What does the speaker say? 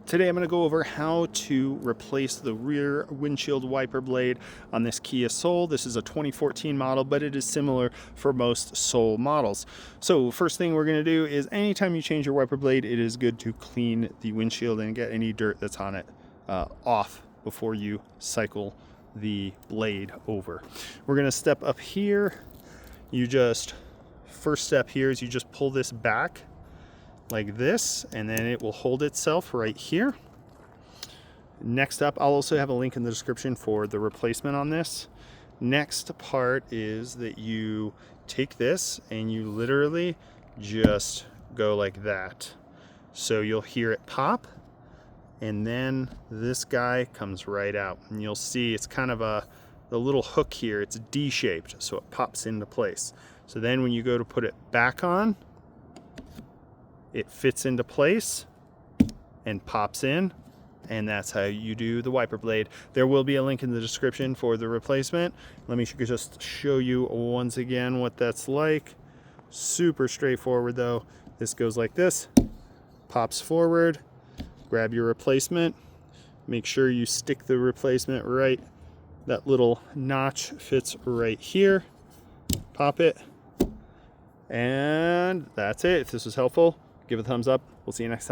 Today I'm going to go over how to replace the rear windshield wiper blade on this Kia Soul. This is a 2014 model, but it is similar for most Soul models. So first thing we're going to do is anytime you change your wiper blade, it is good to clean the windshield and get any dirt that's on it off before you cycle the blade over. We're going to step up here. First step here is you just pull this back like this, and then it will hold itself right here. Next up, I'll also have a link in the description for the replacement on this. Next part is that you take this and you literally just go like that. So you'll hear it pop, and then this guy comes right out. And you'll see it's kind of the little hook here, it's D-shaped, so it pops into place. So then when you go to put it back on, it fits into place and pops in, and that's how you do the wiper blade. There will be a link in the description for the replacement. Let me just show you once again what that's like. Super straightforward though. This goes like this, pops forward, grab your replacement, make sure you stick the replacement right. That little notch fits right here, pop it, and that's it. If this was helpful, give it a thumbs up. We'll see you next time.